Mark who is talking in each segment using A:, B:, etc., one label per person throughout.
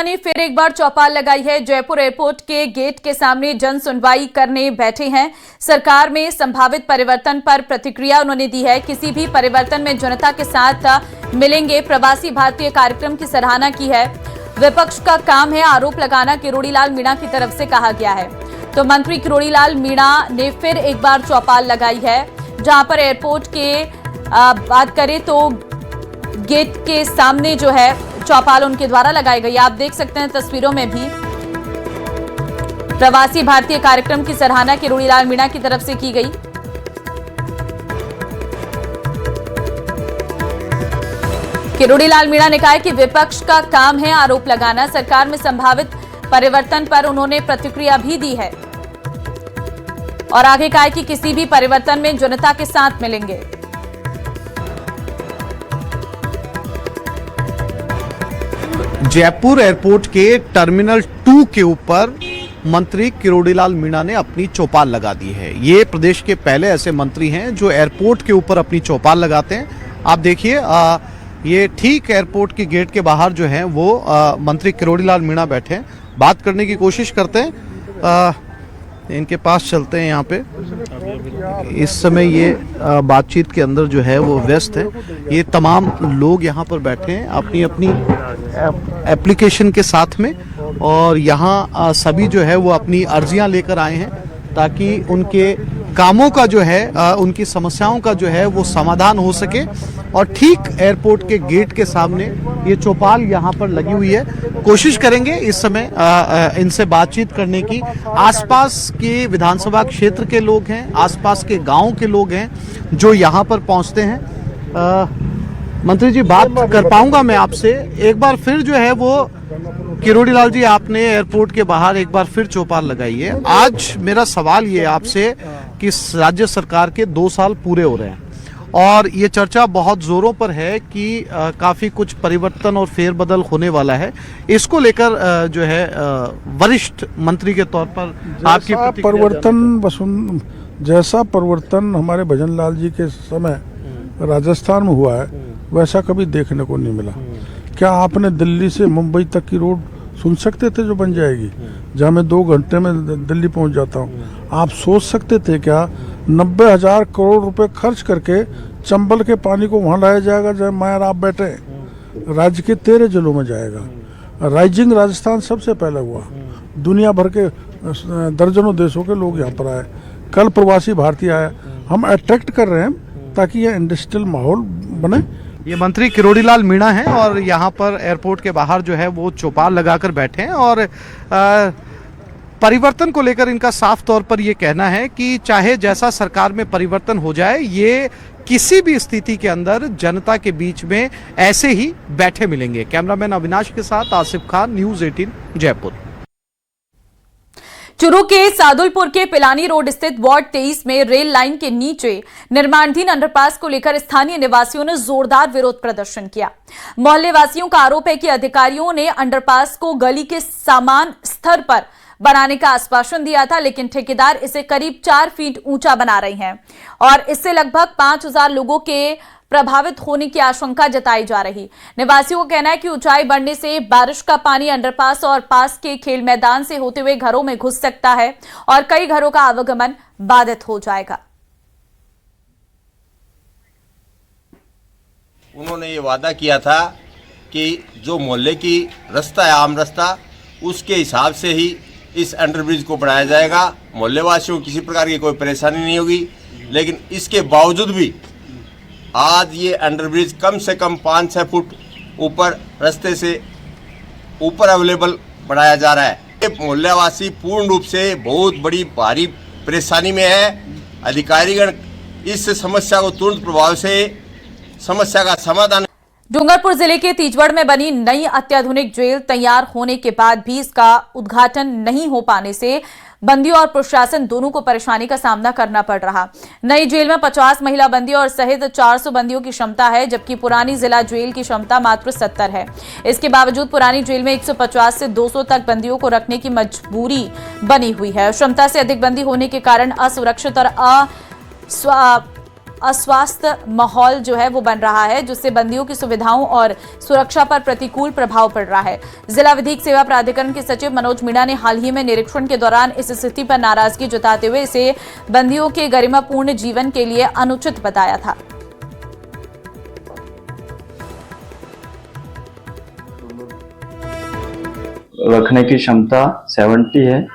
A: मीणा ने फिर एक बार चौपाल लगाई है। जयपुर एयरपोर्ट के गेट के सामने जन सुनवाई करने बैठे हैं। सरकार में संभावित परिवर्तन पर प्रतिक्रिया उन्होंने दी है। किसी भी परिवर्तन में जनता के साथ मिलेंगे। प्रवासी भारतीय कार्यक्रम की सराहना की है। विपक्ष का काम है आरोप लगाना, किरोड़ीलाल मीणा की तरफ से कहा गया है। तो मंत्री किरोड़ीलाल मीणा ने फिर एक बार चौपाल लगाई है, जहां पर एयरपोर्ट के बात करें तो गेट के सामने जो है चौपाल उनके द्वारा लगाई गई। आप देख सकते हैं तस्वीरों में भी प्रवासी भारतीय कार्यक्रम की सराहना किरोड़ीलाल मीणा की तरफ से की गई। किरोड़ीलाल मीणा ने कहा कि विपक्ष का काम है आरोप लगाना। सरकार में संभावित परिवर्तन पर उन्होंने प्रतिक्रिया भी दी है और आगे कहा कि किसी भी परिवर्तन में जनता के साथ मिलेंगे।
B: जयपुर एयरपोर्ट के टर्मिनल 2 के ऊपर मंत्री किरोड़ीलाल मीणा ने अपनी चौपाल लगा दी है। ये प्रदेश के पहले ऐसे मंत्री हैं जो एयरपोर्ट के ऊपर अपनी चौपाल लगाते हैं। आप देखिए, ये ठीक एयरपोर्ट के गेट के बाहर जो है वो मंत्री किरोड़ीलाल मीणा बैठे हैं, बात करने की कोशिश करते हैं। इनके पास चलते हैं। यहाँ पे इस समय ये बातचीत के अंदर जो है वो व्यस्त है। ये तमाम लोग यहाँ पर बैठे हैं अपनी अपनी एप्लीकेशन के साथ में, और यहाँ सभी जो है वो अपनी अर्जियां लेकर आए हैं ताकि उनके कामों का जो है, उनकी समस्याओं का जो है वो समाधान हो सके। और ठीक एयरपोर्ट के गेट के सामने ये चौपाल यहाँ पर लगी हुई है। कोशिश करेंगे इस समय इनसे बातचीत करने की। आसपास के विधानसभा क्षेत्र के लोग हैं, आसपास के गांव के लोग हैं जो यहाँ पर पहुँचते हैं। मंत्री जी, बात कर पाऊंगा मैं आपसे? एक बार फिर जो है वो किरोड़ीलाल जी, आपने एयरपोर्ट के बाहर एक बार फिर चौपाल लगाई है। आज मेरा सवाल ये आपसे कि राज्य सरकार के 2 साल पूरे हो रहे हैं और ये चर्चा बहुत जोरों पर है कि काफी कुछ परिवर्तन और फेरबदल होने वाला है। इसको लेकर जो है वरिष्ठ मंत्री के तौर पर आपकी
C: परिवर्तन, जैसा परिवर्तन हमारे भजन लाल जी के समय राजस्थान में हुआ है वैसा कभी देखने को नहीं मिला। क्या आपने दिल्ली से मुंबई तक की रोड सुन सकते थे जो बन जाएगी, जहाँ मैं 2 घंटे में दिल्ली पहुँच जाता हूँ? आप सोच सकते थे क्या 90,000 करोड़ रुपए खर्च करके चंबल के पानी को वहाँ लाया जाएगा जहाँ मायर आप बैठे? राज्य के 13 जिलों में जाएगा। राइजिंग राजस्थान सबसे पहले हुआ। दुनिया भर के दर्जनों देशों के लोग यहाँ पर आए। कल प्रवासी भारतीय आए। हम अट्रैक्ट कर रहे हैं ताकि यह इंडस्ट्रियल माहौल बने।
B: ये मंत्री किरोड़ीलाल मीणा हैं और यहाँ पर एयरपोर्ट के बाहर जो है वो चौपाल लगाकर बैठे हैं और परिवर्तन को लेकर इनका साफ तौर पर ये कहना है कि चाहे जैसा सरकार में परिवर्तन हो जाए, ये किसी भी स्थिति के अंदर जनता के बीच में ऐसे ही बैठे मिलेंगे। कैमरामैन अविनाश के साथ आसिफ खान, न्यूज़ 18 जयपुर।
A: चूरू के सादुलपुर के पिलानी रोड स्थित वार्ड 23 में रेल लाइन के नीचे निर्माणाधीन अंडरपास को लेकर स्थानीय निवासियों ने जोरदार विरोध प्रदर्शन किया। मोहल्ले वासियों का आरोप है कि अधिकारियों ने अंडरपास को गली के समान स्तर पर बनाने का आश्वासन दिया था, लेकिन ठेकेदार इसे करीब 4 फीट ऊंचा बना रहे हैं और इससे लगभग 5,000 लोगों के प्रभावित होने की आशंका जताई जा रही। निवासियों का कहना है कि ऊंचाई बढ़ने से बारिश का पानी अंडरपास और पास के खेल मैदान से होते हुए घरों में घुस सकता है और कई घरों का आवागमन बाधित हो जाएगा।
D: उन्होंने ये वादा किया था कि जो मोहल्ले की रास्ता है, आम रास्ता, उसके हिसाब से ही इस अंडरब्रिज को बनाया जाएगा। मोहल्ले वासियों को किसी प्रकार की कोई परेशानी नहीं होगी, लेकिन इसके बावजूद भी आज ये अंडरब्रिज कम से कम 5-6 फुट ऊपर रास्ते से ऊपर अवेलेबल बनाया जा रहा है। ये मोहल्लावासी पूर्ण रूप से बहुत बड़ी भारी परेशानी में है। अधिकारीगण इस समस्या को तुरंत प्रभाव से समस्या का समाधान।
A: डूंगरपुर जिले के तीजवड़ में बनी नई अत्याधुनिक जेल तैयार होने के बाद भी इसका उद्घाटन नहीं हो पाने से बंदियों और प्रशासन दोनों को परेशानी का सामना करना पड़ रहा। नई जेल में 50 महिला बंदियों और सहित 400 बंदियों की क्षमता है, जबकि पुरानी जिला जेल की क्षमता मात्र 70 है। इसके बावजूद पुरानी जेल में 150 से 200 तक बंदियों को रखने की मजबूरी बनी हुई है। क्षमता से अधिक बंदी होने के कारण असुरक्षित और अस्वस्थ माहौल जो है वो बन रहा है, जिससे बंदियों की सुविधाओं और सुरक्षा पर प्रतिकूल प्रभाव पड़ रहा है। जिला विधिक सेवा प्राधिकरण के सचिव मनोज मीणा ने हाल ही में निरीक्षण के दौरान इस स्थिति पर नाराजगी जताते हुए इसे बंदियों के गरिमापूर्ण जीवन के लिए अनुचित बताया था।
E: रखने की क्षमता 70 है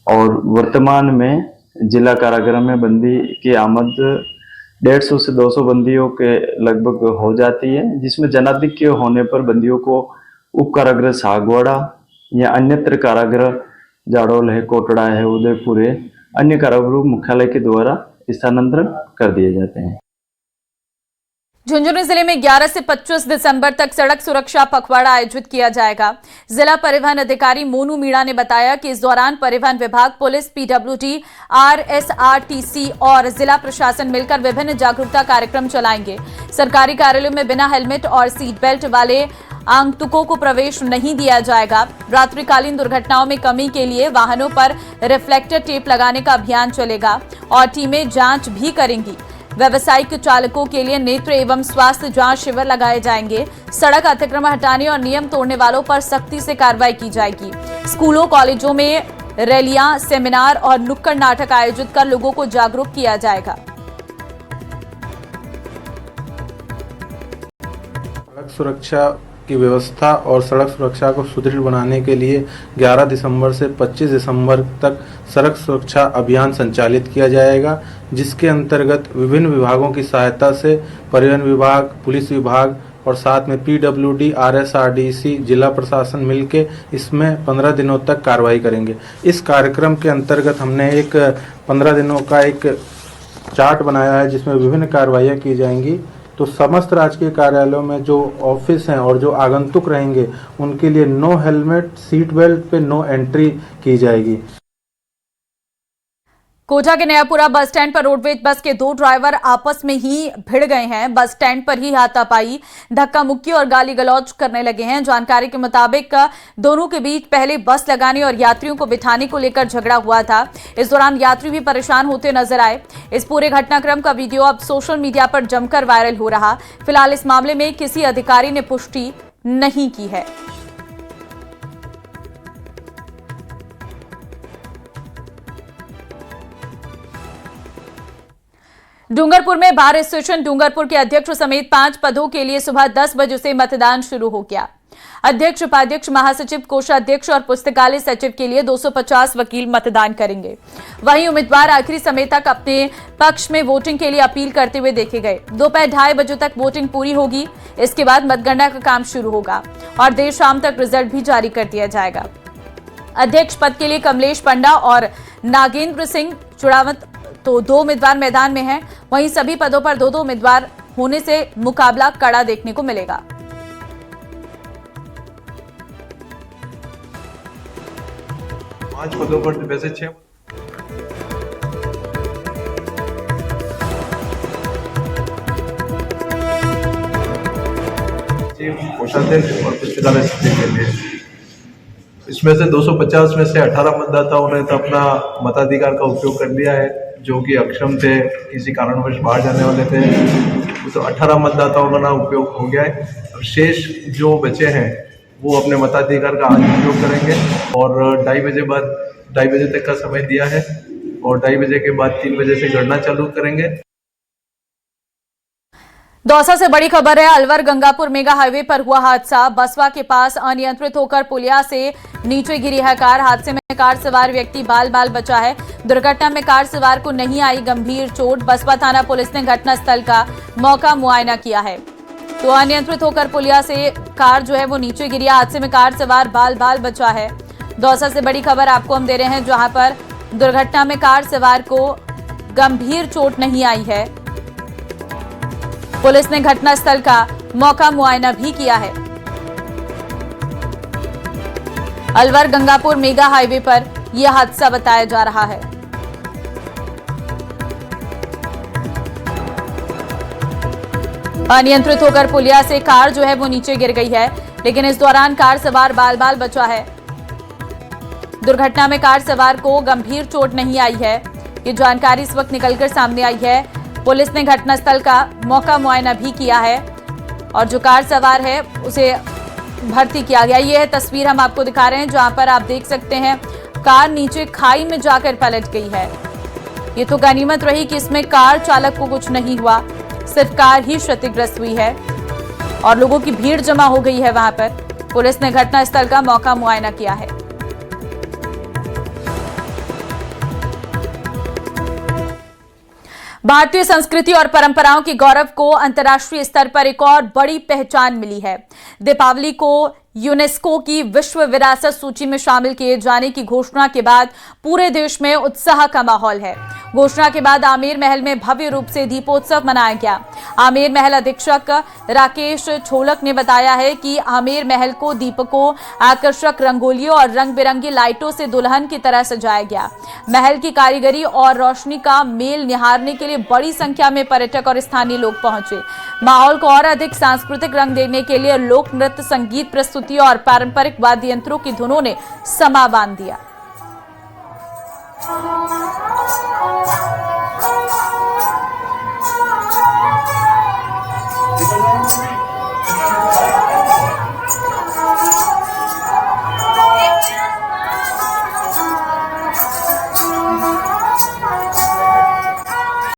E: और वर्तमान में जिला कारागृह में बंदी की आमद 150 से 200 बंदियों के लगभग हो जाती है, जिसमें जनाधिक्य होने पर बंदियों को उप कारागृह सागवाड़ा या अन्यत्र कारागृह जाडौल है, कोटड़ा है, उदयपुर है, अन्य कारागृह मुख्यालय के द्वारा स्थानांतरण कर दिए जाते हैं।
A: झुंझुनू जिले में 11 से 25 दिसंबर तक सड़क सुरक्षा पखवाड़ा आयोजित किया जाएगा। जिला परिवहन अधिकारी मोनू मीणा ने बताया कि इस दौरान परिवहन विभाग, पुलिस, पीडब्ल्यूडी, आरएसआरटीसी और जिला प्रशासन मिलकर विभिन्न जागरूकता कार्यक्रम चलाएंगे। सरकारी कार्यालयों में बिना हेलमेट और सीट बेल्ट वाले आगंतुकों को प्रवेश नहीं दिया जाएगा। रात्रिकालीन दुर्घटनाओं में कमी के लिए वाहनों पर रिफ्लेक्टर टेप लगाने का अभियान चलेगा और टीमें जांच भी करेंगी। व्यावसायिक चालकों के लिए नेत्र एवं स्वास्थ्य जांच शिविर लगाए जाएंगे। सड़क अतिक्रमण हटाने और नियम तोड़ने वालों पर सख्ती से कार्रवाई की जाएगी। स्कूलों, कॉलेजों में रैलियां, सेमिनार और नुक्कड़ नाटक आयोजित कर लोगों को जागरूक किया जाएगा।
F: सड़क सुरक्षा की व्यवस्था और सड़क सुरक्षा को सुदृढ़ बनाने के लिए 11 दिसंबर से 25 दिसंबर तक सड़क सुरक्षा अभियान संचालित किया जाएगा, जिसके अंतर्गत विभिन्न विभागों की सहायता से परिवहन विभाग, पुलिस विभाग और साथ में पीडब्ल्यूडी, आरएसआरटीसी, जिला प्रशासन मिलके इसमें 15 दिनों तक कार्रवाई करेंगे। इस कार्यक्रम के अंतर्गत हमने एक 15 दिनों का एक चार्ट बनाया है, जिसमें विभिन्न कार्रवाइयाँ की जाएंगी। तो समस्त राजकीय कार्यालयों में जो ऑफिस हैं और जो आगंतुक रहेंगे उनके लिए नो हेलमेट, सीट बेल्ट पे नो एंट्री की जाएगी।
A: कोटा के नयापुरा बस स्टैंड पर रोडवेज बस के 2 ड्राइवर आपस में ही भिड़ गए हैं। बस स्टैंड पर ही हाथापाई, धक्का मुक्की और गाली गलौज करने लगे हैं। जानकारी के मुताबिक दोनों के बीच पहले बस लगाने और यात्रियों को बिठाने को लेकर झगड़ा हुआ था। इस दौरान यात्री भी परेशान होते नजर आए। इस पूरे घटनाक्रम का वीडियो अब सोशल मीडिया पर जमकर वायरल हो रहा। फिलहाल इस मामले में किसी अधिकारी ने पुष्टि नहीं की है। डूंगरपुर में बार एसोसिएशन डूंगरपुर के अध्यक्ष समेत 5 पदों के लिए सुबह 10 बजे से मतदान शुरू हो गया। अध्यक्ष, उपाध्यक्ष, महासचिव, कोषाध्यक्ष और पुस्तकालय सचिव के लिए 250 वकील मतदान करेंगे। वहीं उम्मीदवार आखिरी समय तक अपने पक्ष में वोटिंग के लिए अपील करते हुए देखे गए। दोपहर 2:30 बजे तक वोटिंग पूरी होगी। इसके बाद मतगणना का काम शुरू होगा और देर शाम तक रिजल्ट भी जारी कर दिया जाएगा। अध्यक्ष पद के लिए कमलेश पंडा और नागेंद्र सिंह चुड़ावत तो 2 उम्मीदवार मैदान में हैं। वहीं सभी पदों पर 2-2 उम्मीदवार होने से मुकाबला कड़ा देखने को मिलेगा।
G: पांच पदों पर वैसे 6 कोषाध्यक्ष और पुस्तकालय सचिव के लिए, इसमें से 250 में से 18 मतदाताओं ने तो अपना मताधिकार का उपयोग कर लिया है, जो कि अक्षम थे, किसी कारणवश बाहर जाने वाले थे। तो 18 मतदाताओं का ना उपयोग हो गया है। अब शेष जो बचे हैं वो अपने मताधिकार का आज उपयोग करेंगे और 2:30 बजे तक का समय दिया है और 2:30 बजे के बाद 3 बजे से गणना चालू करेंगे।
A: दौसा से बड़ी खबर है। अलवर गंगापुर मेगा हाईवे पर हुआ हादसा। बसवा के पास अनियंत्रित होकर पुलिया से नीचे गिरी है कार। हादसे में कार सवार व्यक्ति बाल बाल बचा है। दुर्घटना में कार सवार को नहीं आई गंभीर चोट। बसवा थाना पुलिस ने घटनास्थल का मौका मुआयना किया है। तो अनियंत्रित होकर पुलिया से कार जो है वो नीचे गिरी। हादसे में कार सवार बाल बाल बचा है। दौसा से बड़ी खबर आपको हम दे रहे हैं, जहां पर दुर्घटना में कार सवार को गंभीर चोट नहीं आई है। पुलिस ने घटनास्थल का मौका मुआयना भी किया है। अलवर गंगापुर मेगा हाईवे पर यह हादसा बताया जा रहा है। अनियंत्रित होकर पुलिया से कार जो है वो नीचे गिर गई है, लेकिन इस दौरान कार सवार बाल बाल बचा है। दुर्घटना में कार सवार को गंभीर चोट नहीं आई है। ये जानकारी इस वक्त निकलकर सामने आई है। पुलिस ने घटनास्थल का मौका मुआयना भी किया है और जो कार सवार है उसे भर्ती किया गया। ये है तस्वीर हम आपको दिखा रहे हैं जहां पर आप देख सकते हैं कार नीचे खाई में जाकर पलट गई है। ये तो गनीमत रही कि इसमें कार चालक को कुछ नहीं हुआ, सिर्फ कार ही क्षतिग्रस्त हुई है और लोगों की भीड़ जमा हो गई है वहां पर। पुलिस ने घटनास्थल का मौका मुआयना किया है। भारतीय संस्कृति और परंपराओं के गौरव को अंतर्राष्ट्रीय स्तर पर एक और बड़ी पहचान मिली है। दीपावली को यूनेस्को की विश्व विरासत सूची में शामिल किए जाने की घोषणा के बाद पूरे देश में उत्साह का माहौल है। घोषणा के बाद आमेर महल में भव्य रूप से दीपोत्सव मनाया गया। आमेर महल अधीक्षक राकेश छोलक ने बताया है कि आमेर महल को दीपकों, आकर्षक रंगोलियों और रंग बिरंगी लाइटों से दुल्हन की तरह सजाया गया। महल की कारीगरी और रोशनी का मेल निहारने के लिए बड़ी संख्या में पर्यटक और स्थानीय लोग पहुंचे। माहौल को और अधिक सांस्कृतिक रंग देने के लिए लोक नृत्य, संगीत प्रस्तुति और पारंपरिक वाद्य यंत्रों की धुनों ने समा बांध दिया।